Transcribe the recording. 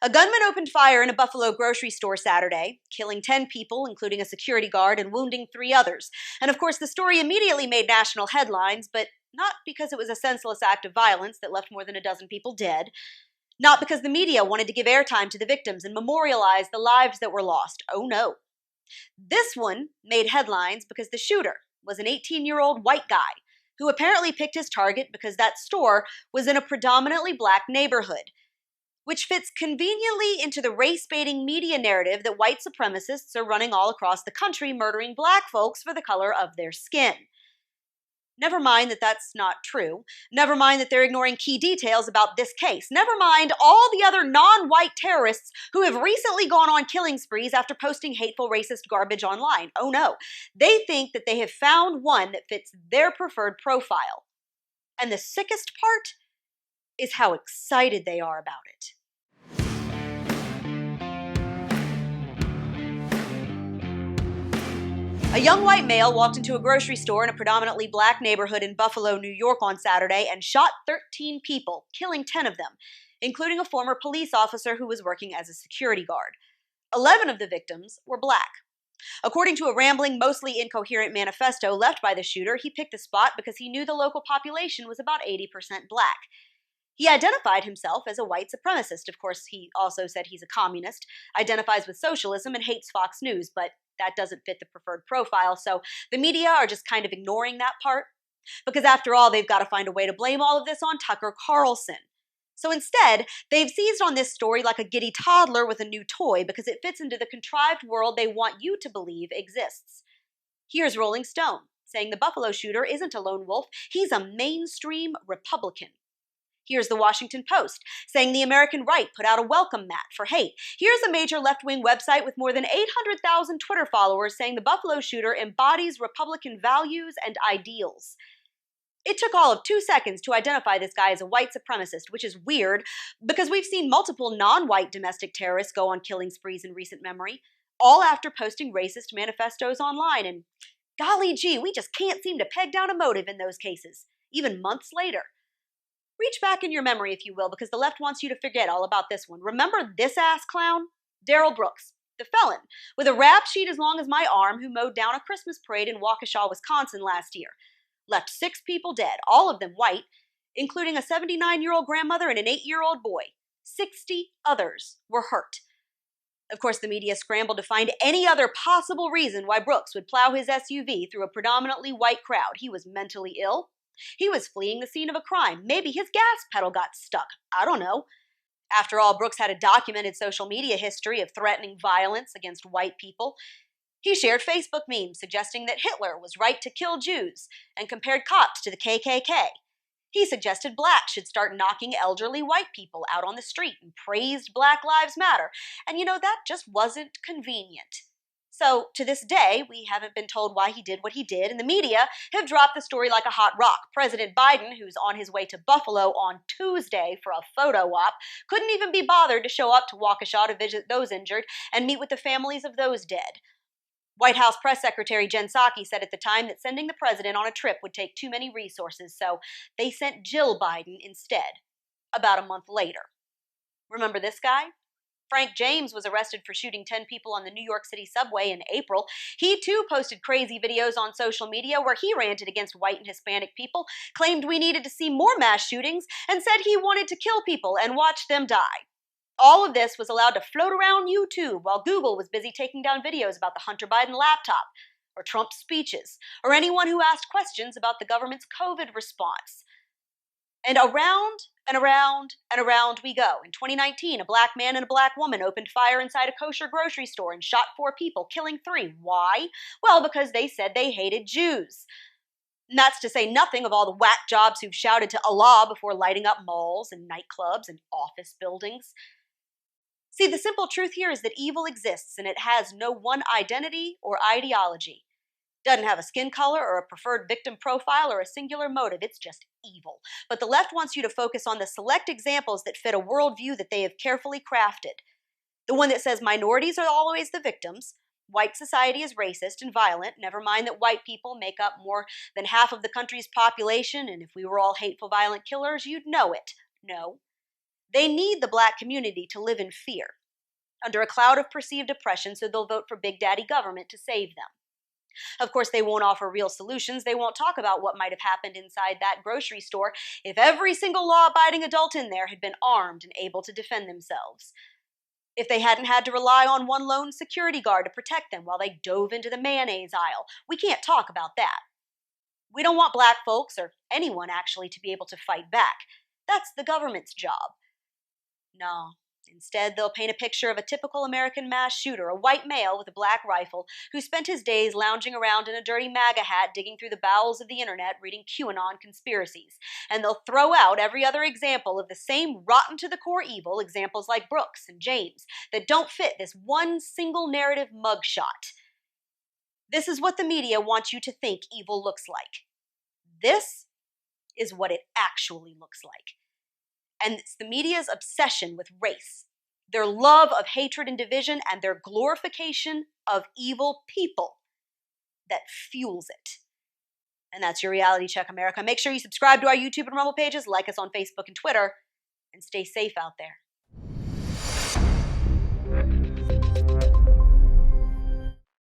A gunman opened fire in a Buffalo grocery store Saturday, killing 10 people, including a security guard, and wounding 3 others. And of course, the story immediately made national headlines, but not because it was a senseless act of violence that left more than a dozen people dead. Not because the media wanted to give airtime to the victims and memorialize the lives that were lost. Oh no. This one made headlines because the shooter was an 18-year-old white guy who apparently picked his target because that store was in a predominantly black neighborhood, which fits conveniently into the race-baiting media narrative that white supremacists are running all across the country, murdering black folks for the color of their skin. Never mind that that's not true. Never mind that they're ignoring key details about this case. Never mind all the other non-white terrorists who have recently gone on killing sprees after posting hateful racist garbage online. Oh no, they think that they have found one that fits their preferred profile. And the sickest part is how excited they are about it. A young white male walked into a grocery store in a predominantly black neighborhood in Buffalo, New York on Saturday and shot 13 people, killing 10 of them, including a former police officer who was working as a security guard. 11 of the victims were black. According to a rambling, mostly incoherent manifesto left by the shooter, he picked the spot because he knew the local population was about 80% black. He identified himself as a white supremacist. Of course, he also said he's a communist, identifies with socialism, and hates Fox News, but that doesn't fit the preferred profile, so the media are just kind of ignoring that part. Because after all, they've got to find a way to blame all of this on Tucker Carlson. So instead, they've seized on this story like a giddy toddler with a new toy because it fits into the contrived world they want you to believe exists. Here's Rolling Stone saying the Buffalo shooter isn't a lone wolf, he's a mainstream Republican. Here's the Washington Post saying the American right put out a welcome mat for hate. Here's a major left-wing website with more than 800,000 Twitter followers saying the Buffalo shooter embodies Republican values and ideals. It took all of 2 seconds to identify this guy as a white supremacist, which is weird because we've seen multiple non-white domestic terrorists go on killing sprees in recent memory, all after posting racist manifestos online. And golly gee, we just can't seem to peg down a motive in those cases, even months later. Reach back in your memory, if you will, because the left wants you to forget all about this one. Remember this ass clown? Darrell Brooks, the felon, with a rap sheet as long as my arm, who mowed down a Christmas parade in Waukesha, Wisconsin last year. Left 6 people dead, all of them white, including a 79-year-old grandmother and an 8-year-old boy. 60 others were hurt. Of course, the media scrambled to find any other possible reason why Brooks would plow his SUV through a predominantly white crowd. He was mentally ill. He was fleeing the scene of a crime. Maybe his gas pedal got stuck. I don't know. After all, Brooks had a documented social media history of threatening violence against white people. He shared Facebook memes suggesting that Hitler was right to kill Jews and compared cops to the KKK. He suggested blacks should start knocking elderly white people out on the street and praised Black Lives Matter. And that just wasn't convenient. So, to this day, we haven't been told why he did what he did, and the media have dropped the story like a hot rock. President Biden, who's on his way to Buffalo on Tuesday for a photo op, couldn't even be bothered to show up to Waukesha to visit those injured and meet with the families of those dead. White House Press Secretary Jen Psaki said at the time that sending the president on a trip would take too many resources, so they sent Jill Biden instead, about a month later. Remember this guy? Frank James was arrested for shooting 10 people on the New York City subway in April. He too posted crazy videos on social media where he ranted against white and Hispanic people, claimed we needed to see more mass shootings, and said he wanted to kill people and watch them die. All of this was allowed to float around YouTube while Google was busy taking down videos about the Hunter Biden laptop, or Trump's speeches, or anyone who asked questions about the government's COVID response. And around and around and around we go. In 2019, a black man and a black woman opened fire inside a kosher grocery store and shot 4 people, killing 3. Why? Well, because they said they hated Jews. And that's to say nothing of all the whack jobs who've shouted to Allah before lighting up malls and nightclubs and office buildings. See, the simple truth here is that evil exists and it has no one identity or ideology. Doesn't have a skin color or a preferred victim profile or a singular motive. It's just evil. But the left wants you to focus on the select examples that fit a worldview that they have carefully crafted. The one that says minorities are always the victims, white society is racist and violent, never mind that white people make up more than half of the country's population, and if we were all hateful, violent killers, you'd know it. No. They need the black community to live in fear, under a cloud of perceived oppression, so they'll vote for Big Daddy government to save them. Of course, they won't offer real solutions. They won't talk about what might have happened inside that grocery store if every single law-abiding adult in there had been armed and able to defend themselves. If they hadn't had to rely on one lone security guard to protect them while they dove into the mayonnaise aisle. We can't talk about that. We don't want black folks, or anyone actually, to be able to fight back. That's the government's job. No. Instead, they'll paint a picture of a typical American mass shooter, a white male with a black rifle, who spent his days lounging around in a dirty MAGA hat, digging through the bowels of the internet, reading QAnon conspiracies. And they'll throw out every other example of the same rotten-to-the-core evil, examples like Brooks and James, that don't fit this one single narrative mugshot. This is what the media wants you to think evil looks like. This is what it actually looks like. And it's the media's obsession with race, their love of hatred and division, and their glorification of evil people that fuels it. And that's your Reality Check, America. Make sure you subscribe to our YouTube and Rumble pages, like us on Facebook and Twitter, and stay safe out there.